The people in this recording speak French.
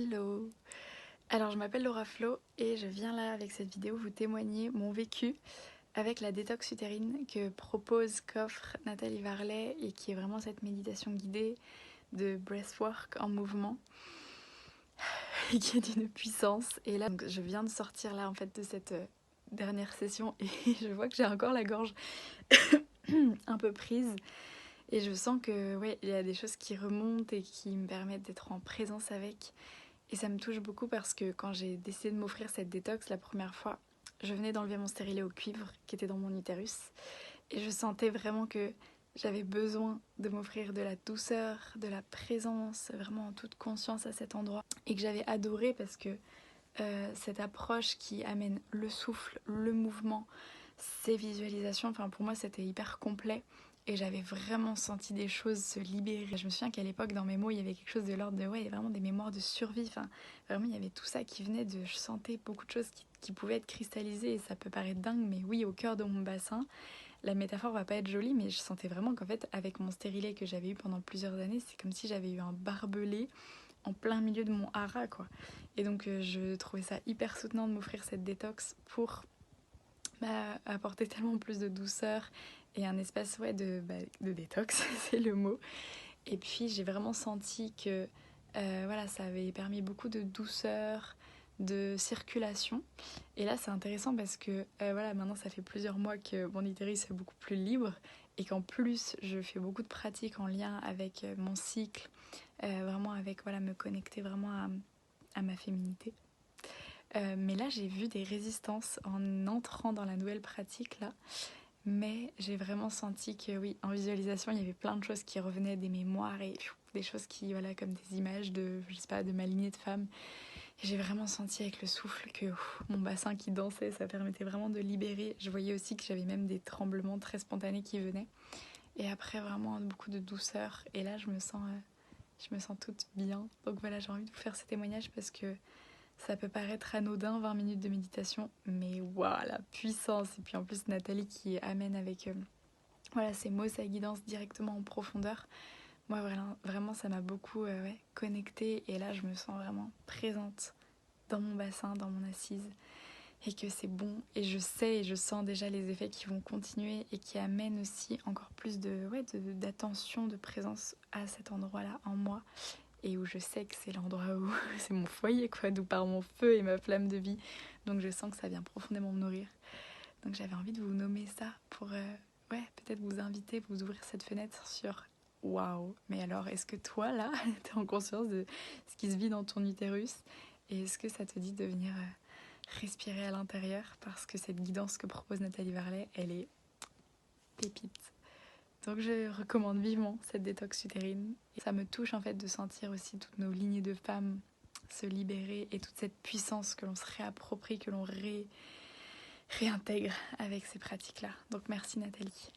Hello. Alors je m'appelle Laura Flo et je viens là avec cette vidéo vous témoigner mon vécu avec la détox utérine qu'offre Nathalie Varlet et qui est vraiment cette méditation guidée de breathwork en mouvement et qui est d'une puissance. Et là donc, je viens de sortir là en fait de cette dernière session et je vois que j'ai encore la gorge un peu prise et je sens que ouais, il y a des choses qui remontent et qui me permettent d'être en présence avec. Et ça me touche beaucoup parce que quand j'ai décidé de m'offrir cette détox la première fois, je venais d'enlever mon stérilet au cuivre qui était dans mon utérus. Et je sentais vraiment que j'avais besoin de m'offrir de la douceur, de la présence, vraiment en toute conscience à cet endroit. Et que j'avais adoré parce que cette approche qui amène le souffle, le mouvement, ces visualisations, enfin pour moi c'était hyper complet. Et j'avais vraiment senti des choses se libérer. Je me souviens qu'à l'époque, dans mes mots, il y avait quelque chose de l'ordre de, ouais, il y avait vraiment des mémoires de survie. Enfin, vraiment, il y avait tout ça qui venait de... Je sentais beaucoup de choses qui pouvaient être cristallisées. Et ça peut paraître dingue, mais oui, au cœur de mon bassin. La métaphore va pas être jolie, mais je sentais vraiment qu'en fait, avec mon stérilet que j'avais eu pendant plusieurs années, c'est comme si j'avais eu un barbelé en plein milieu de mon hara, quoi. Et donc, je trouvais ça hyper soutenant de m'offrir cette détox pour apporter tellement plus de douceur et un espace de détox, c'est le mot. Et puis j'ai vraiment senti que voilà, ça avait permis beaucoup de douceur, de circulation. Et là c'est intéressant parce que voilà, maintenant ça fait plusieurs mois que mon utérus est beaucoup plus libre et qu'en plus je fais beaucoup de pratiques en lien avec mon cycle, vraiment avec voilà, me connecter vraiment à ma féminité. Mais là, j'ai vu des résistances en entrant dans la nouvelle pratique là. Mais j'ai vraiment senti que oui, en visualisation, il y avait plein de choses qui revenaient, des mémoires et des choses qui, voilà, comme des images de, je sais pas, de ma lignée de femmes. Et j'ai vraiment senti avec le souffle que mon bassin qui dansait, ça permettait vraiment de libérer. Je voyais aussi que j'avais même des tremblements très spontanés qui venaient. Et après, vraiment beaucoup de douceur. Et là, je me sens toute bien. Donc voilà, j'ai envie de vous faire ce témoignage parce que ça peut paraître anodin, 20 minutes de méditation, mais waouh, la puissance. Et puis en plus, Nathalie qui amène avec voilà, ses mots, sa guidance directement en profondeur. Moi, vraiment, ça m'a beaucoup connectée. Et là, je me sens vraiment présente dans mon bassin, dans mon assise. Et que c'est bon. Et je sais et je sens déjà les effets qui vont continuer et qui amènent aussi encore plus d'attention, de présence à cet endroit-là en moi et où je sais que c'est l'endroit où c'est mon foyer, quoi, d'où part mon feu et ma flamme de vie. Donc je sens que ça vient profondément me nourrir. Donc j'avais envie de vous nommer ça pour peut-être vous inviter, vous ouvrir cette fenêtre sur waouh, mais alors est-ce que toi là, t'es en conscience de ce qui se vit dans ton utérus et est-ce que ça te dit de venir respirer à l'intérieur parce que cette guidance que propose Nathalie Varlet, elle est pépite. Donc je recommande vivement cette détox utérine. Et ça me touche en fait de sentir aussi toutes nos lignées de femmes se libérer et toute cette puissance que l'on se réapproprie, que l'on réintègre avec ces pratiques-là. Donc merci Nathalie.